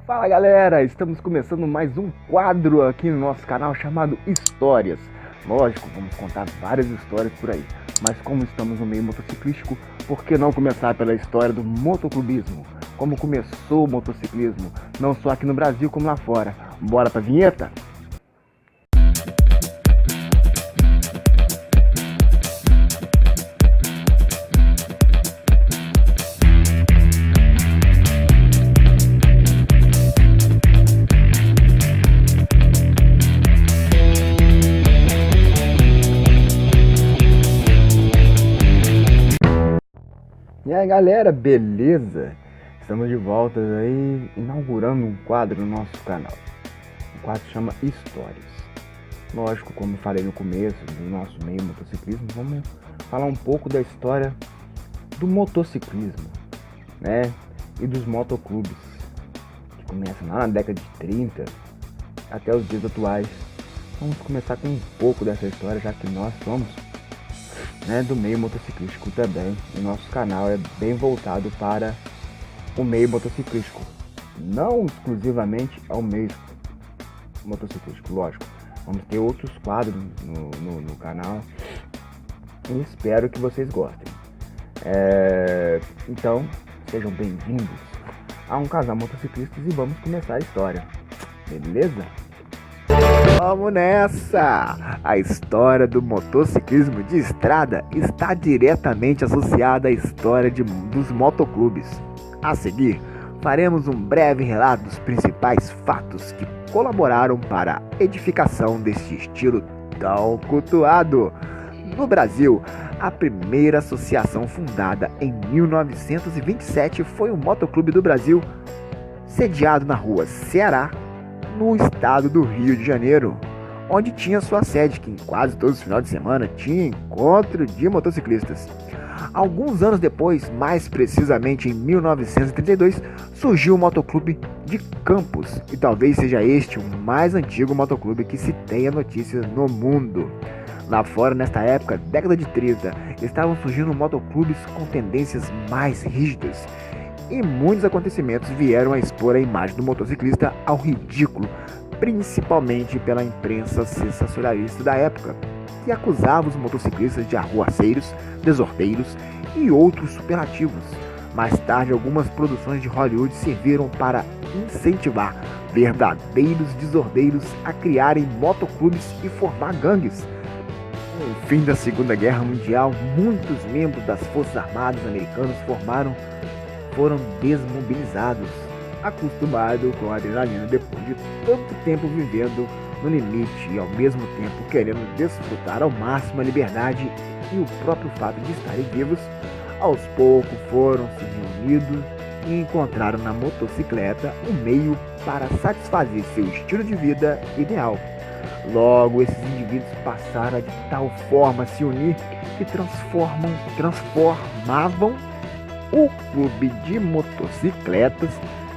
Fala galera, estamos começando mais um quadro aqui no nosso canal chamado Histórias. Lógico, vamos contar várias histórias por aí, mas como estamos no meio motociclístico, por que não começar pela história do motoclubismo? Como começou o motociclismo, não só aqui no Brasil como lá fora. Bora pra vinheta? E aí galera, beleza? Estamos de volta aí, inaugurando um quadro no nosso canal. O quadro chama Histórias. Lógico, como falei no começo do nosso meio motociclismo, vamos falar um pouco da história do motociclismo, né? E dos motoclubes, que começam lá na década de 30 até os dias atuais. Vamos começar com um pouco dessa história, já que nós somos, né, do meio motociclístico também. O nosso canal é bem voltado para o meio motociclístico, não exclusivamente ao meio motociclístico, lógico. Vamos ter outros quadros no canal e espero que vocês gostem. Então, sejam bem-vindos a um casal motociclistas e vamos começar a história, beleza? Vamos nessa! A história do motociclismo de estrada está diretamente associada à história dos motoclubes. A seguir, faremos um breve relato dos principais fatos que colaboraram para a edificação deste estilo tão cultuado. No Brasil, a primeira associação fundada em 1927 foi o Motoclube do Brasil, sediado na rua Ceará, no estado do Rio de Janeiro, onde tinha sua sede, que em quase todos os finais de semana tinha encontro de motociclistas. Alguns anos depois, mais precisamente em 1932, surgiu o Motoclube de Campos, e talvez seja este o mais antigo motoclube que se tenha notícias no mundo. Lá fora, nesta época, década de 30, estavam surgindo motoclubes com tendências mais rígidas, e muitos acontecimentos vieram a expor a imagem do motociclista ao ridículo, principalmente pela imprensa sensacionalista da época, que acusava os motociclistas de arruaceiros, desordeiros e outros superlativos. Mais tarde, algumas produções de Hollywood serviram para incentivar verdadeiros desordeiros a criarem motoclubes e formar gangues. Com o fim da Segunda Guerra Mundial, muitos membros das Forças Armadas americanas foram desmobilizados, acostumados com a adrenalina depois de tanto tempo vivendo no limite e ao mesmo tempo querendo desfrutar ao máximo a liberdade e o próprio fato de estarem vivos. Aos poucos foram se reunidos e encontraram na motocicleta um meio para satisfazer seu estilo de vida ideal. Logo, esses indivíduos passaram a de tal forma a se unir que transformavam o clube de motocicletas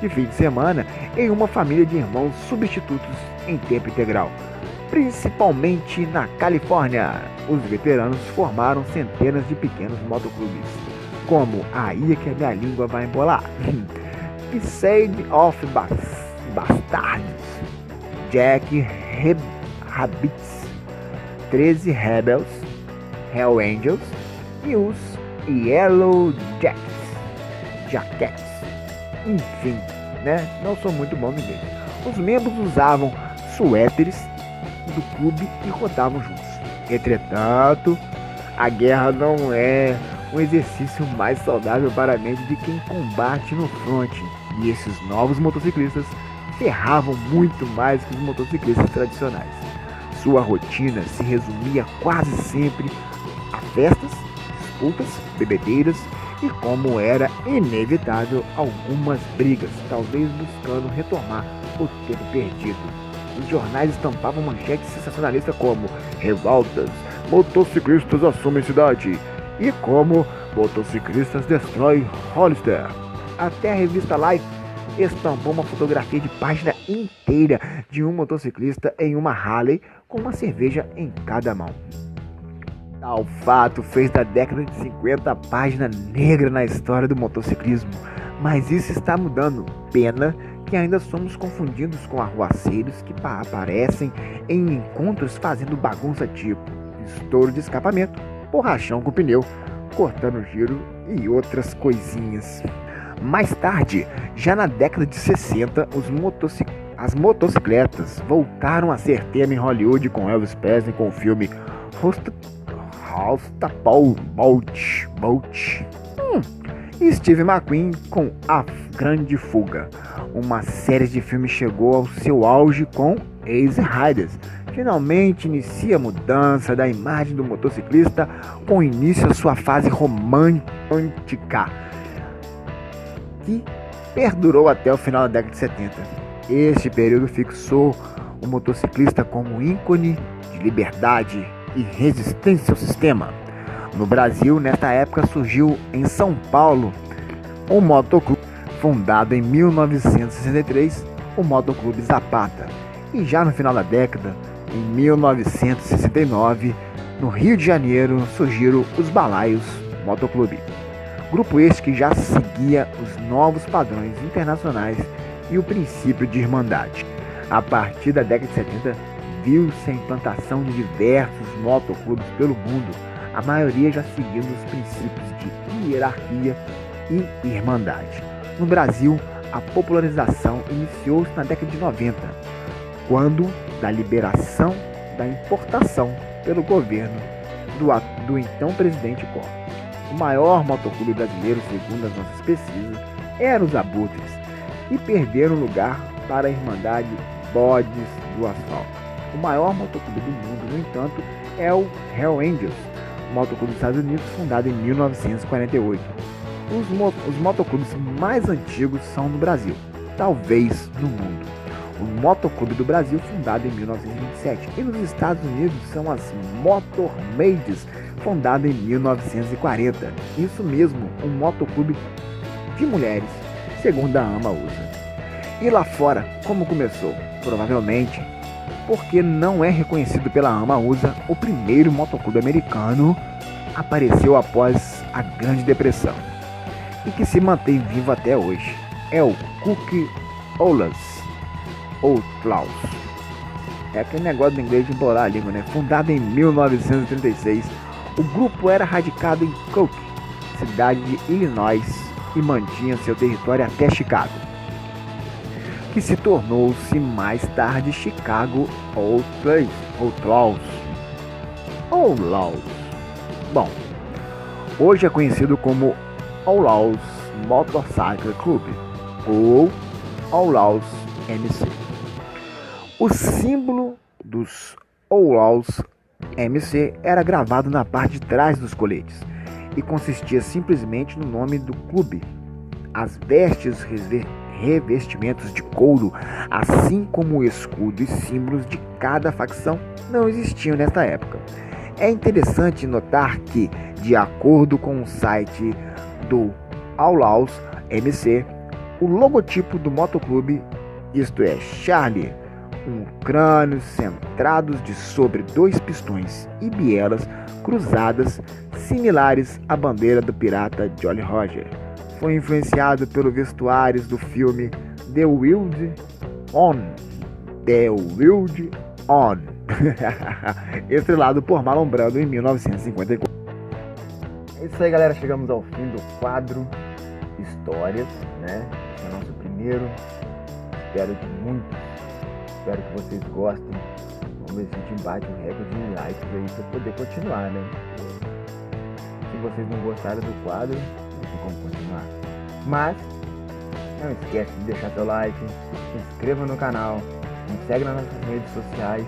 de fim de semana em uma família de irmãos substitutos em tempo integral. Principalmente na Califórnia, os veteranos formaram centenas de pequenos motoclubes, como aí é que a minha língua vai embolar: Shade of Bastards, Jack Rabbits, 13 Rebels, Hell Angels e os Yellow Jackets. Enfim, né? Não sou muito bom no inglês. Os membros usavam suéteres do clube e rodavam juntos. Entretanto, a guerra não é um exercício mais saudável para a mente de quem combate no fronte. E esses novos motociclistas ferravam muito mais que os motociclistas tradicionais. Sua rotina se resumia quase sempre a festas, disputas, bebedeiras e, como era inevitável, algumas brigas, talvez buscando retomar o tempo perdido. Os jornais estampavam manchetes sensacionalistas como revoltas, motociclistas assumem cidade e como motociclistas destroem Hollister. Até a revista Life estampou uma fotografia de página inteira de um motociclista em uma Harley com uma cerveja em cada mão. Tal fato fez da década de 50 a página negra na história do motociclismo, mas isso está mudando. Pena que ainda somos confundidos com arruaceiros que aparecem em encontros fazendo bagunça tipo estouro de escapamento, borrachão com pneu, cortando giro e outras coisinhas. Mais tarde, já na década de 60, as motocicletas voltaram a ser tema em Hollywood com Elvis Presley com o filme Bolt e Steve McQueen com A Grande Fuga. Uma série de filmes chegou ao seu auge com Easy Riders. Finalmente inicia a mudança da imagem do motociclista com início a sua fase romântica, que perdurou até o final da década de 70. Este período fixou o motociclista como ícone de liberdade e resistência ao sistema. No Brasil, nesta época, surgiu em São Paulo um motoclube fundado em 1963, o Motoclube Zapata. E já no final da década, em 1969, no Rio de Janeiro, surgiram os Balaios Motoclube. Grupo este que já seguia os novos padrões internacionais e o princípio de irmandade. A partir da década de 70, viu-se a implantação de diversos motoclubes pelo mundo, a maioria já seguindo os princípios de hierarquia e irmandade. No Brasil, a popularização iniciou-se na década de 90, quando da liberação da importação pelo governo do então presidente Collor. O maior motoclube brasileiro, segundo as nossas pesquisas, eram os Abutres, que perderam lugar para a Irmandade Bodes do Asfalto. O maior motoclube do mundo, no entanto, é o Hell Angels, motoclube dos Estados Unidos, fundado em 1948. Os motoclubes mais antigos são no Brasil, talvez no mundo. O Motoclube do Brasil, fundado em 1927, e nos Estados Unidos são as Motormades, fundada em 1940. Isso mesmo, um motoclube de mulheres, segundo a AMA USA. E lá fora, como começou? Provavelmente porque não é reconhecido pela AMA USA, o primeiro motoclube americano apareceu após a Grande Depressão e que se mantém vivo até hoje. É o Cook Outlaws. É aquele negócio do inglês de embolar a língua, né? Fundado em 1936, o grupo era radicado em Cook, cidade de Illinois, e mantinha seu território até Chicago, que se tornou-se mais tarde Chicago Outlaws. Bom, hoje é conhecido como Outlaws Motorcycle Club ou Outlaws MC. O símbolo dos Outlaws MC era gravado na parte de trás dos coletes e consistia simplesmente no nome do clube. As vestes, revestimentos de couro, assim como o escudo e símbolos de cada facção, não existiam nesta época. É interessante notar que, de acordo com o site do Outlaws MC, o logotipo do motoclube, isto é, Charlie, um crânio centrados de sobre dois pistões e bielas cruzadas similares à bandeira do pirata Jolly Roger, foi influenciado pelo vestuários do filme The Wild On, estrelado por Marlon Brando em 1954. É isso aí, galera, chegamos ao fim do quadro Histórias, né? Esse é o nosso primeiro, espero que vocês gostem. Vamos ver se a gente bate um recorde de likes aí para poder continuar, né? Se vocês não gostaram do quadro, não tem como continuar. Mas não esquece de deixar seu like, se inscreva no canal, me segue nas nossas redes sociais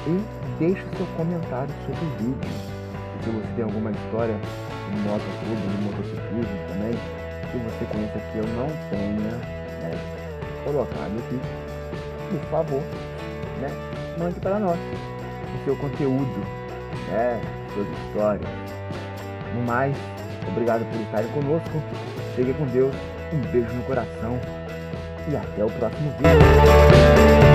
e deixe seu comentário sobre o vídeo. E se você tem alguma história de motoclube, de motociclismo também, que você conheça que eu não tenha colocado aqui, por favor, mande para nós o seu conteúdo, suas histórias. No mais, obrigado por estarem conosco. Fique com Deus, um beijo no coração e até o próximo vídeo.